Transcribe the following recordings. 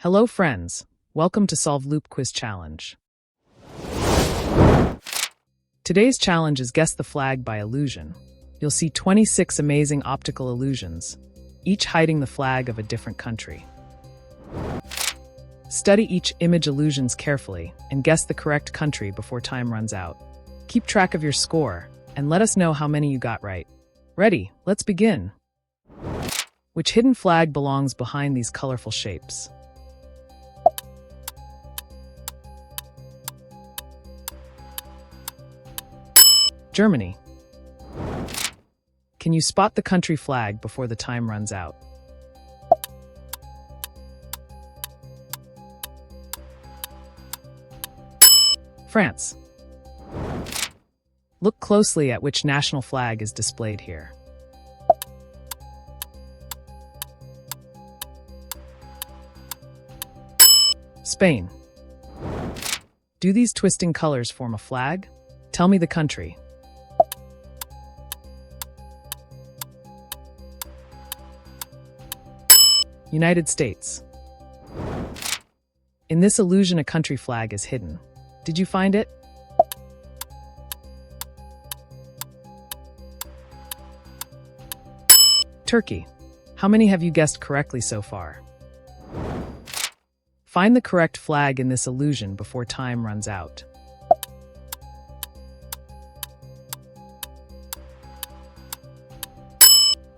Hello friends, welcome to Solve Loop Quiz Challenge. Today's challenge is Guess the Flag by Illusion. You'll see 26 amazing optical illusions, each hiding the flag of a different country. Study each image illusions carefully and guess the correct country before time runs out. Keep track of your score and let us know how many you got right. Ready, let's begin. Which hidden flag belongs behind these colorful shapes? Germany. Can you spot the country flag before the time runs out? France. Look closely at which national flag is displayed here. Spain. Do these twisting colors form a flag? Tell me the country. United States. In this illusion, a country flag is hidden. Did you find it? Turkey. How many have you guessed correctly so far? Find the correct flag in this illusion before time runs out.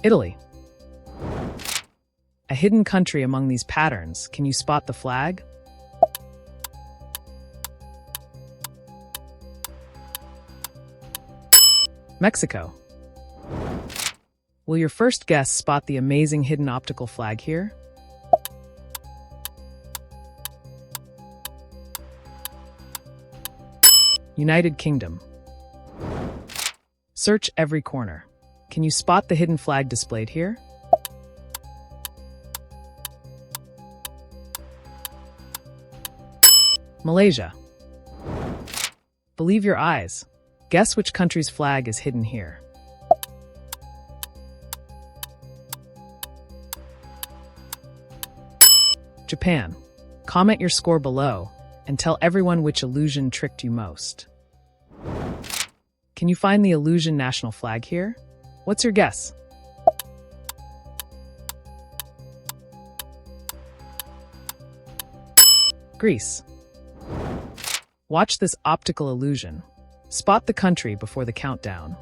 Italy. A hidden country among these patterns. Can you spot the flag? Mexico. Will your first guess spot the amazing hidden optical flag here? United Kingdom. Search every corner. Can you spot the hidden flag displayed here? Malaysia. Believe your eyes. Guess which country's flag is hidden here. Japan. Comment your score below and tell everyone which illusion tricked you most. Can you find the illusion national flag here? What's your guess? Greece. Watch this optical illusion. Spot the country before the countdown.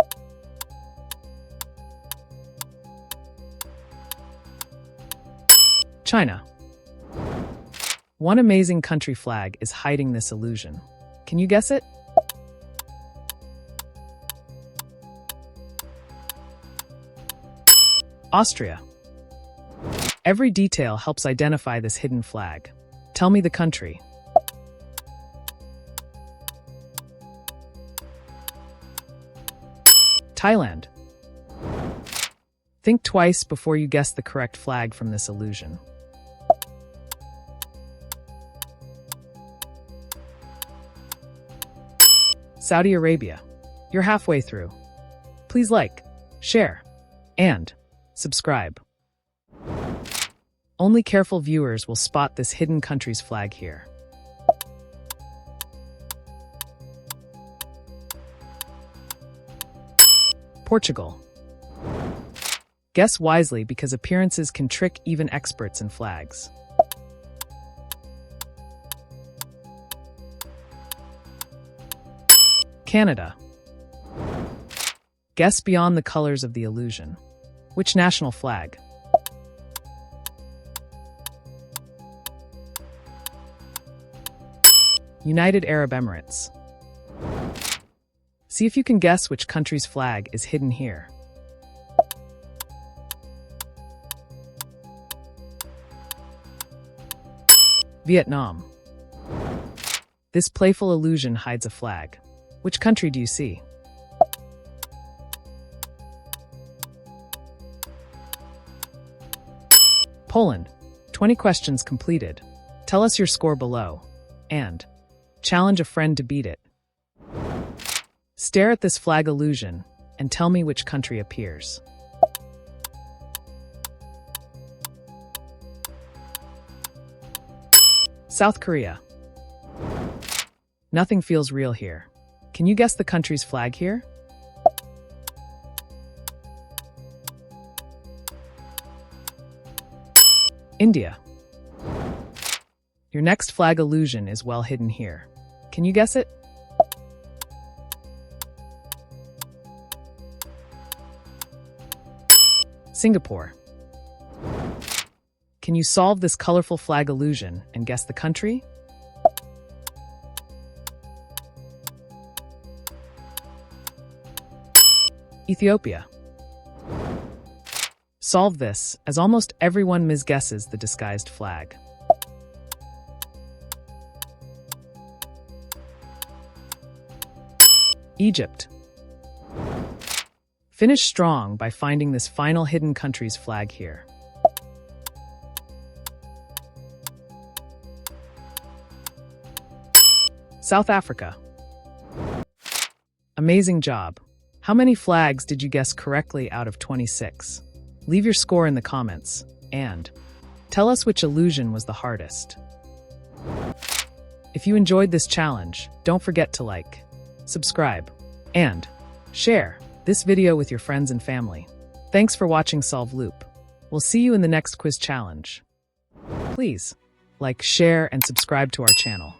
China. One amazing country flag is hiding this illusion. Can you guess it? Austria. Every detail helps identify this hidden flag. Tell me the country. Thailand. Think twice before you guess the correct flag from this illusion. Saudi Arabia. You're halfway through. Please like, share, and subscribe. Only careful viewers will spot this hidden country's flag here. Portugal. Guess wisely because appearances can trick even experts in flags. Canada. Guess beyond the colors of the illusion. Which national flag? United Arab Emirates. See if you can guess which country's flag is hidden here. Vietnam. This playful illusion hides a flag. Which country do you see? Poland. 20 questions completed. Tell us your score below. And challenge a friend to beat it. Stare at this flag illusion and tell me which country appears. South Korea. Nothing feels real here. Can you guess the country's flag here? India. Your next flag illusion is well hidden here. Can you guess it? Singapore. Can you solve this colorful flag illusion and guess the country? Ethiopia. Solve this, as almost everyone misguesses the disguised flag. Egypt. Finish strong by finding this final hidden country's flag here. South Africa. Amazing job. How many flags did you guess correctly out of 26? Leave your score in the comments, and tell us which illusion was the hardest. If you enjoyed this challenge, don't forget to like, subscribe, and share this video with your friends and family. Thanks for watching Solve Loop. We'll see you in the next quiz challenge. Please like, share, and subscribe to our channel.